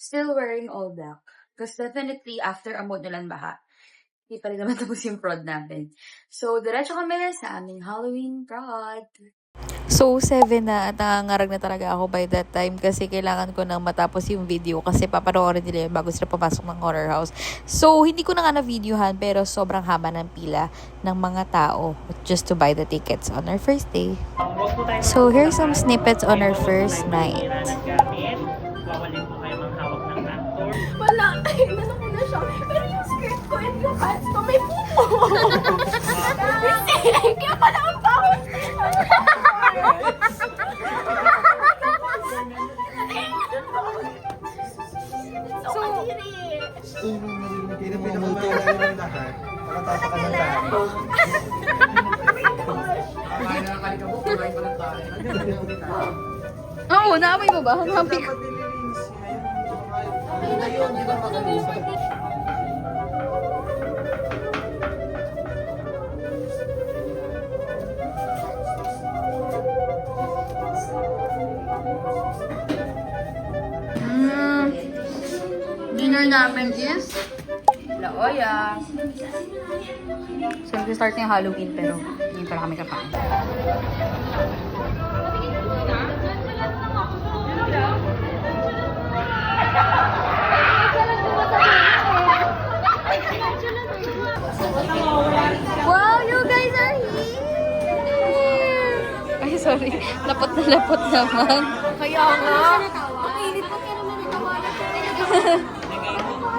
still wearing all black. Because definitely, after Amod Ulan Baha, hindi pa rin naman tapos yung prod namin. So, diretso kami sa aming Halloween prod. So, 7 na at nangangarag na talaga ako by that time kasi kailangan ko nang matapos yung video kasi papanoorin nila yun bago sila papasok ng horror house. So, hindi ko na nga na-videohan pero sobrang haba ng pila ng mga tao just to buy the tickets on our first day. So, here's some snippets on our first night. Bawalin po kayo manghawak ng actor. Wala. Ay, nasa ko na siya. Pero yung skirt ko and yung pants ko may pupo. Kaya pala ang bawal. So, Hindi na pinakamalala ng lahat. Nakatatakan ng lahat. Kakain na kalikabok, kumain pa ng tayo. Oo, naamoy mo ba? Happy ko. Ayun, di ba makalis? Dinner namin is La Olla. So, nag-start na yung Halloween pero hindi pa kami kakain. Wow, you guys are here! Ay, sorry. Lapot na lapot naman. Kaya nga.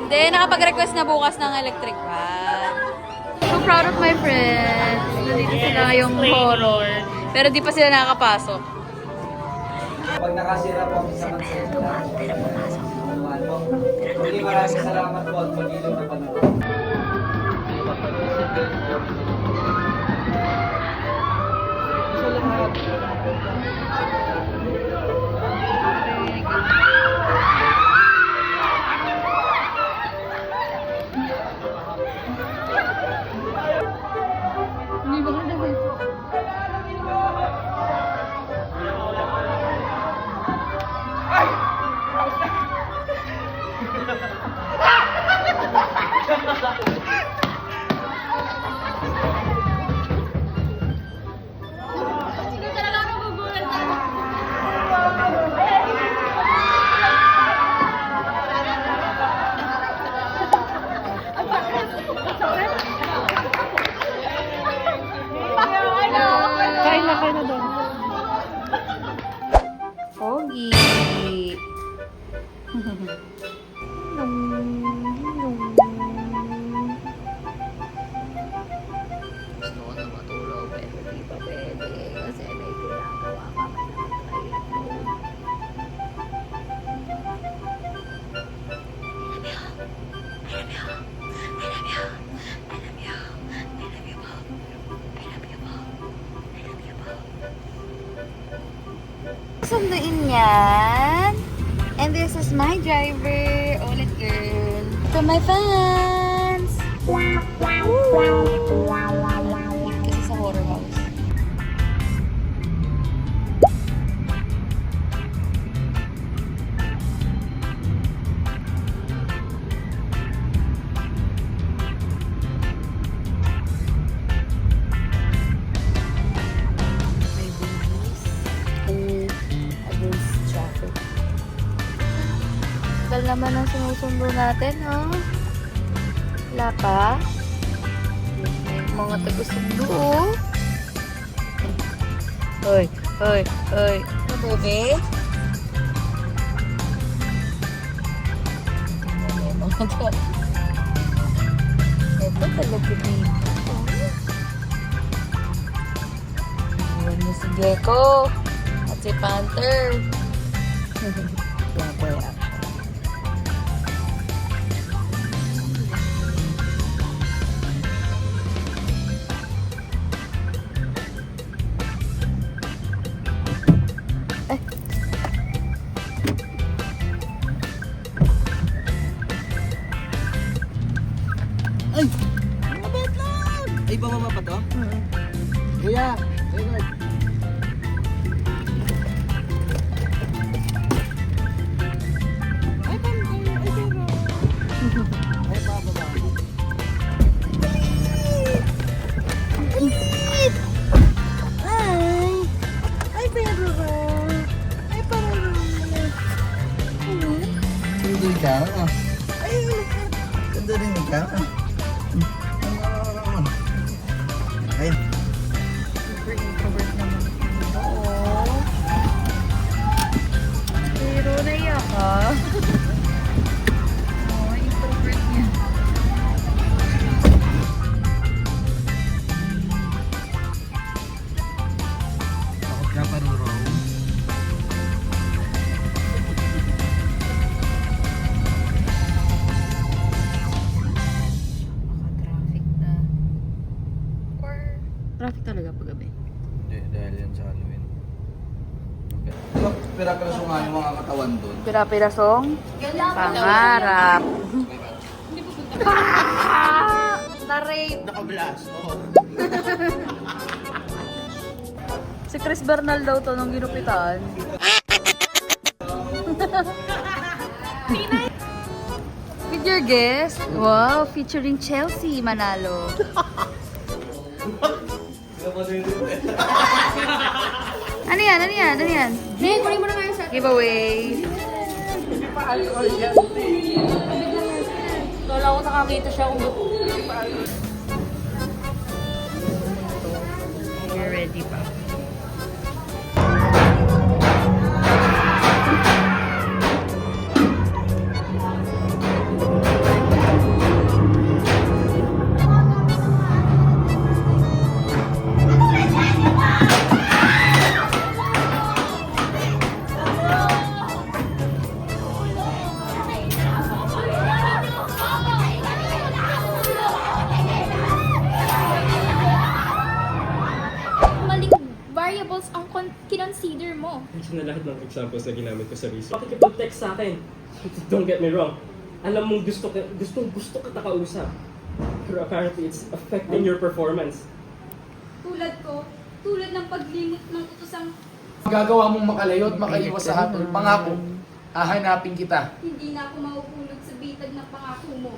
Hindi, nakapag-request na bukas ng electric fan. So proud of my friends. Nandito sila yung horror. Pero di pa sila nakakapasok. Pag nakasira po kami sa mansela. Hindi, maraming salamat po at mag-ilaw na panood. Kain na doon. Pogi. Gusto ko na matulog pero di pa pwede kasi may ginagawa pa man ng sunduin yan. And this is my driver. Ulit girl. To my fans. Kasi sa horror house. May babies. Against traffic. Tagal naman ang sinusundo natin, ha? Wala pa? May mga tagusundo, oh. Hoy, hoy, hoy. Ano, bebe? Ano yung mga to? Ito talaga dito. Iwan niyo si Gecko at si Panther. Wala. Ay! Mabait lang! Ay, bababa pa to? Kuya! Very good. ikaw. Ay, ganda rin ikaw. Ayun. Super introvert naman. Oo. Pero naiyak ka. Oo, introvert niya. Takot ka pa, Roro. Traffic na. Or traffic talaga paggabi. Hindi, dahil yan sa Halloween. Okay. Diba, pira-piraso nga yung mga katawan doon. Pira-pirasong pangarap. Na-rape. Nakablast. Oo. Si Chris Bernal daw to nung ginupitan. With your guest, wow, featuring Chelsea Manalo. Ano yan? Ano yan? Ano yan? Hey, kunin mo na nga yung shot. Giveaway. Lola ko nakakita siya kung You're ready pa. maling variables ang kinonsider mo. Kasi na lahat ng examples na ginamit ko sa research. Pakikipag-text sa akin. Don't get me wrong. Alam mong gusto kita kausap. Pero apparently it's affecting your performance. Tulad ko, tulad ng paglimot ng utusang Magagawa mong makalayo at makaiwas sa hatol. Pangako, hahanapin kita. hindi na ako mauulog sa bitag ng pangako mo.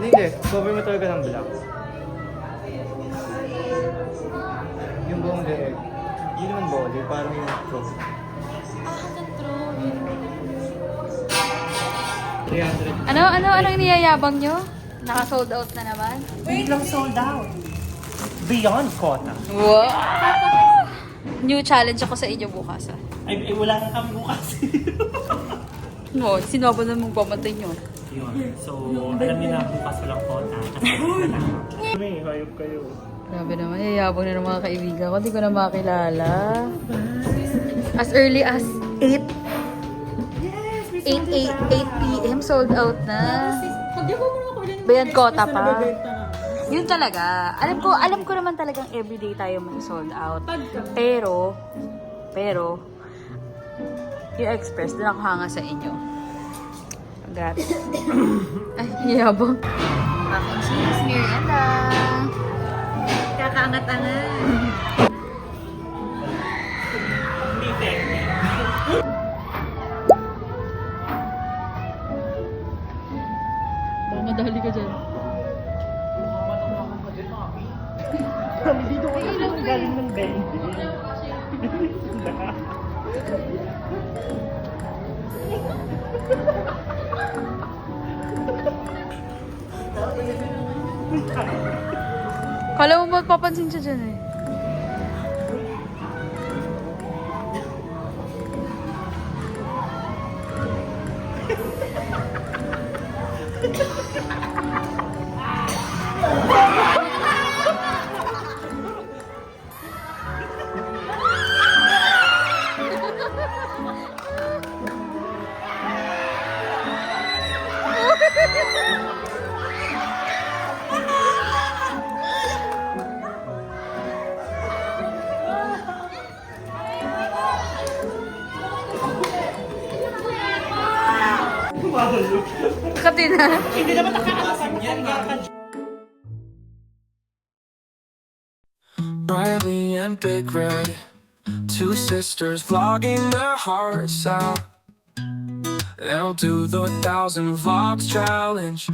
Hindi. Cover mo talaga ng black. Yung buong leeg. Hindi naman body, parang yung throat. Ano iniyayabang nyo? Naka-sold out na naman? Wait lang, sold out. Beyond quota. Wow! New challenge ako sa inyo bukas ah. Ay, wala na kami bukas. No, sinobo na mong pamatay nyo. Yun. So, alam niyo na bukas walang quota. Kasi may hayop kayo. Grabe naman, yayabang na ng mga kaibigan ko. Hindi ko na makilala. As early as 8 p.m. sold out na. Beyond quota pa. Yun talaga. Alam ko naman talagang everyday tayo may sold out. Pero, yung express, doon ako hanga sa inyo. Grabe. Ay, yabang. Aking cheese, merienda. Kakaangat-angat. Hindi technique. Baka madali ka dyan. Dito ko lang galing ng belly. Kala mo magpapansin siya dyan eh. Kati na. Hindi naman nakakasama ka. Riley and Big Red, two sisters vlogging their hearts out. They'll do the 1,000 vlogs challenge.